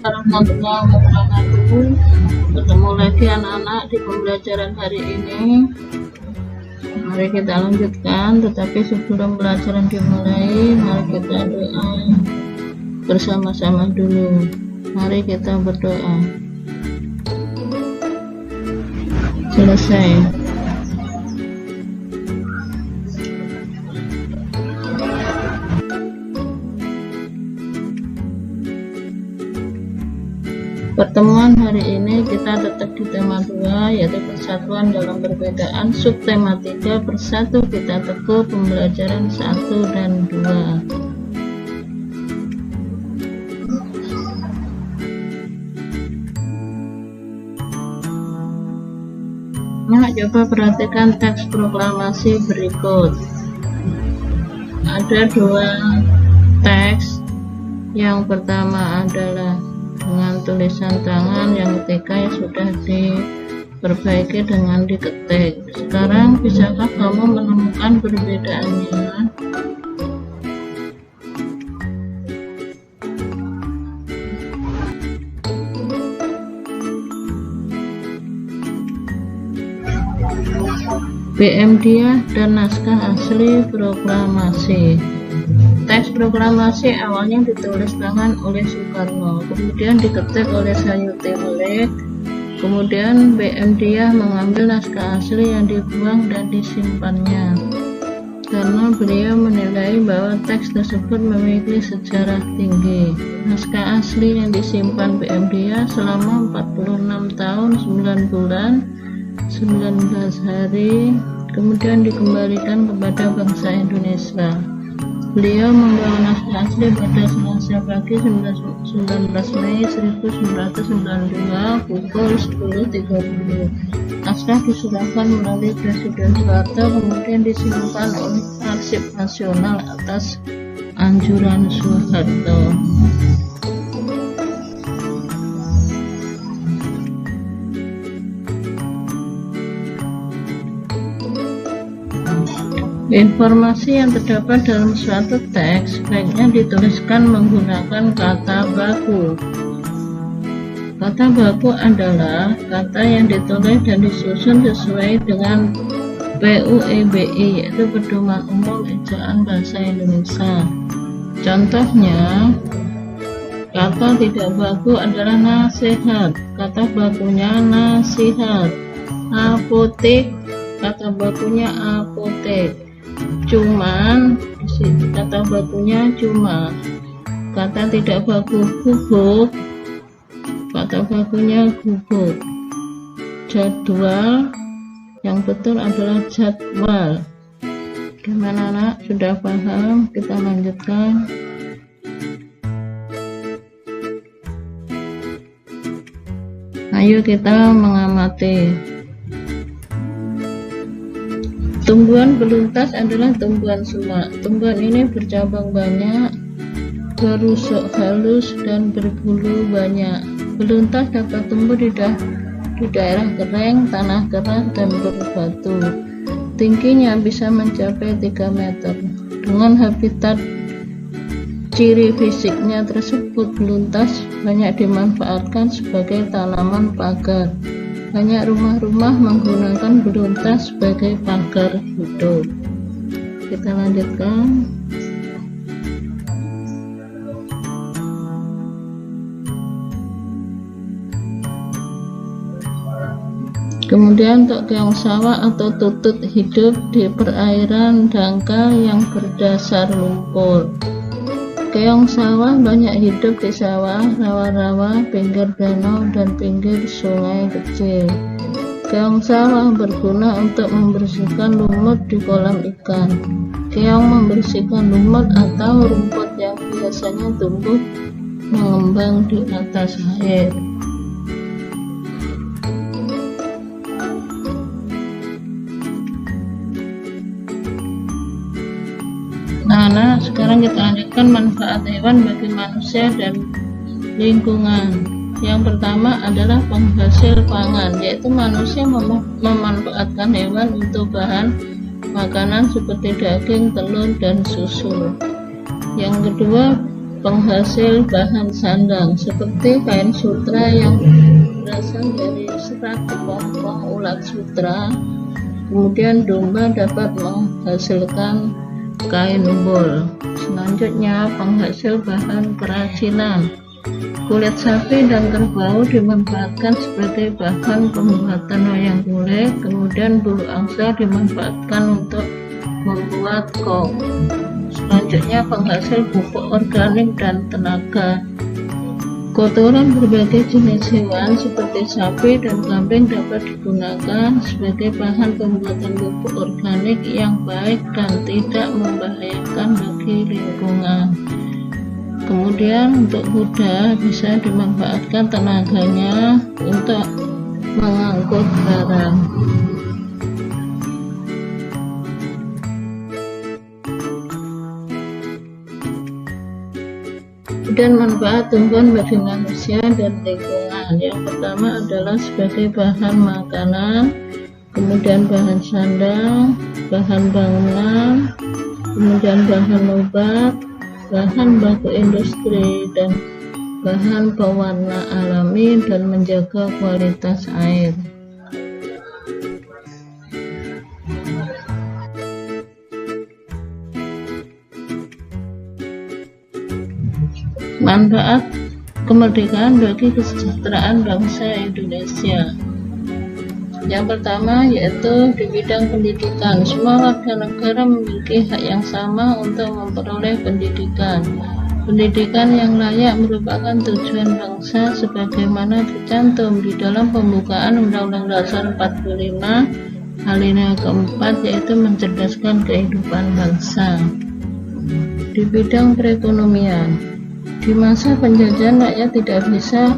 warahmatullahi wabarakatuh. Ketemu lagi anak-anak di pembelajaran hari ini. Mari kita lanjutkan, tetapi sebelum pelajaran dimulai, mari kita doa bersama-sama dulu. Mari kita berdoa. Selesai. Pertemuan hari ini kita tetap di tema 2, yaitu persatuan dalam perbedaan. Subtema 3, bersatu kita teguh, pembelajaran 1 dan 2. Nah, coba perhatikan teks proklamasi berikut. Ada 2 teks. Yang pertama adalah dengan tulisan tangan, yang ketiga sudah diperbaiki dengan diketik. Sekarang bisakah kamu menemukan perbedaannya? BM Diah dan naskah asli proklamasi. Teks proklamasi awalnya ditulis tangan oleh Soekarno, kemudian diketik oleh Sayuti Melek, kemudian BM Diah mengambil naskah asli yang dibuang dan disimpannya, karena beliau menilai bahwa teks tersebut memiliki sejarah tinggi. Naskah asli yang disimpan BM Diah selama 46 tahun 9 bulan 19 hari, kemudian dikembalikan kepada bangsa Indonesia. Beliau membawa naskah asli pada Selasa pagi 19 Mei 1992 pukul 10.30. Naskah diserahkan melalui Presiden Soeharto, kemudian disimpan oleh Arsip Nasional atas anjuran Soeharto. Informasi yang terdapat dalam suatu teks sebaiknya dituliskan menggunakan kata baku. Kata baku adalah kata yang ditulis dan disusun sesuai dengan PUEBI, yaitu Pedoman Umum Ejaan Bahasa Indonesia. Contohnya, kata tidak baku adalah nasihat, kata bakunya nasihat. Apotek, kata bakunya apotek. Cuman, kata bakunya cuma. Kata tidak baku gubuk, kata bakunya gubuk. Jadwal, yang betul adalah jadwal. Gimana anak? Sudah paham? Kita lanjutkan. Ayo kita mengamati. Tumbuhan beluntas adalah tumbuhan semak. Tumbuhan ini bercabang banyak, berusuk halus, dan berbulu banyak. Beluntas dapat tumbuh di daerah kering, tanah keras, dan berbatu. Tingginya bisa mencapai 3 meter. Dengan habitat ciri fisiknya tersebut, beluntas banyak dimanfaatkan sebagai tanaman pagar. Banyak rumah-rumah menggunakan beluntas sebagai pagar hidup. Kita lanjutkan. Kemudian untuk keong sawah atau tutut hidup di perairan dangkal yang berdasar lumpur. Keong sawah banyak hidup di sawah, rawa-rawa, pinggir danau, dan pinggir sungai kecil. Keong sawah berguna untuk membersihkan lumut di kolam ikan. Keong membersihkan lumut atau rumput yang biasanya tumbuh mengembang di atas air. Nah, sekarang kita lanjutkan manfaat hewan bagi manusia dan lingkungan. Yang pertama adalah penghasil pangan, yaitu manusia memanfaatkan hewan untuk bahan makanan seperti daging, telur, dan susu. Yang kedua, penghasil bahan sandang seperti kain sutra yang berasal dari serat kepompong ulat sutra. Kemudian domba dapat menghasilkan kain bol. Selanjutnya penghasil bahan kerajinan. Kulit sapi dan kerbau dimanfaatkan sebagai bahan pembuatan wayang kulit. Kemudian bulu angsa dimanfaatkan untuk membuat kop. Selanjutnya penghasil pupuk organik dan tenaga. Kotoran berbagai jenis hewan seperti sapi dan kambing dapat digunakan sebagai bahan pembuatan pupuk organik yang baik dan tidak membahayakan bagi lingkungan. Kemudian untuk kuda bisa dimanfaatkan tenaganya untuk mengangkut barang. Kemudian manfaat tumbuhan bagi manusia dan lingkungan. Yang pertama adalah sebagai bahan makanan, kemudian bahan sandang, bahan bangunan, kemudian bahan obat, bahan baku industri, dan bahan pewarna alami dan menjaga kualitas air. Manfaat kemerdekaan bagi kesejahteraan bangsa Indonesia. Yang pertama yaitu di bidang pendidikan. Semua warga negara memiliki hak yang sama untuk memperoleh pendidikan. Pendidikan yang layak merupakan tujuan bangsa sebagaimana tercantum di dalam pembukaan Undang-Undang Dasar 45 alinea keempat, yaitu mencerdaskan kehidupan bangsa. Di bidang perekonomian, di masa penjajahan rakyat tidak bisa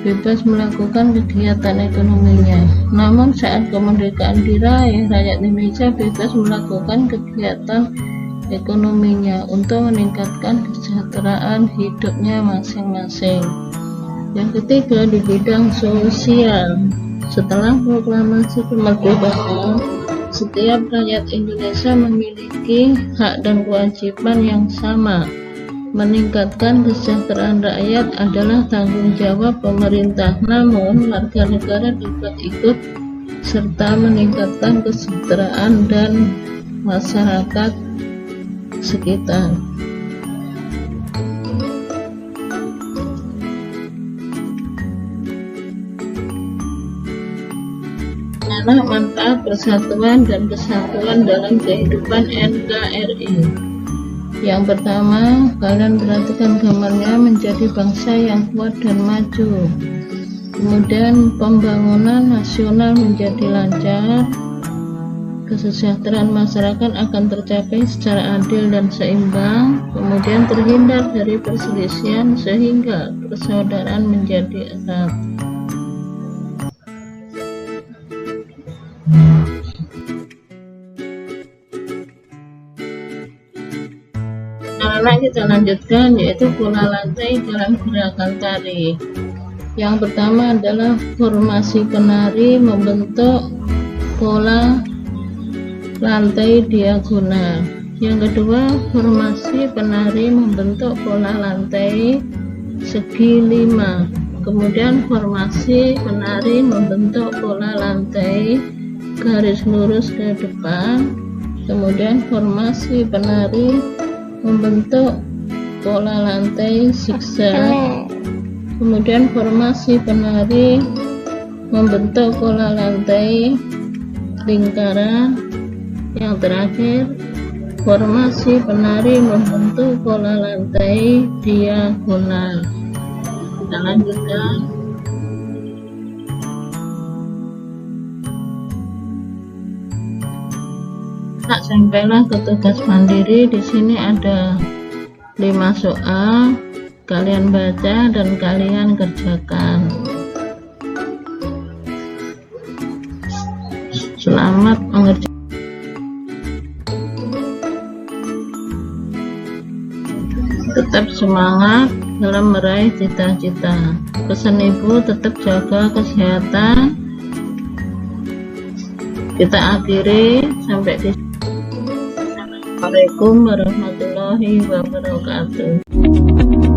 bebas melakukan kegiatan ekonominya. Namun saat kemerdekaan diraih, rakyat Indonesia bebas melakukan kegiatan ekonominya untuk meningkatkan kesejahteraan hidupnya masing-masing. Yang ketiga, di bidang sosial. Setelah proklamasi kemerdekaan, setiap rakyat Indonesia memiliki hak dan kewajiban yang sama. Meningkatkan kesejahteraan rakyat adalah tanggung jawab pemerintah, namun warga negara dapat ikut serta meningkatkan kesejahteraan dan masyarakat sekitar. Manfaat persatuan dan kesatuan dalam kehidupan NKRI. Yang pertama, kalian perhatikan gambarnya, menjadi bangsa yang kuat dan maju. Kemudian pembangunan nasional menjadi lancar, kesejahteraan masyarakat akan tercapai secara adil dan seimbang, kemudian terhindar dari perselisihan sehingga persaudaraan menjadi erat. Anak kita lanjutkan, yaitu pola lantai dalam gerakan tari. Yang pertama adalah formasi penari membentuk pola lantai diagonal. Yang kedua, formasi penari membentuk pola lantai segi 5. Kemudian formasi penari membentuk pola lantai garis lurus ke depan. Kemudian formasi penari membentuk pola lantai zigzag. Kemudian formasi penari membentuk pola lantai lingkaran. Yang terakhir, formasi penari membentuk pola lantai diagonal. Kita lanjutkan. Tak sampailah ke tugas mandiri. Di sini ada 5 soal, kalian baca dan kalian kerjakan. Selamat mengerjakan. Tetap semangat dalam meraih cita-cita. Pesan ibu, tetap jaga kesehatan. Kita akhiri sampai di sini. Assalamualaikum warahmatullahi wabarakatuh. Thank you.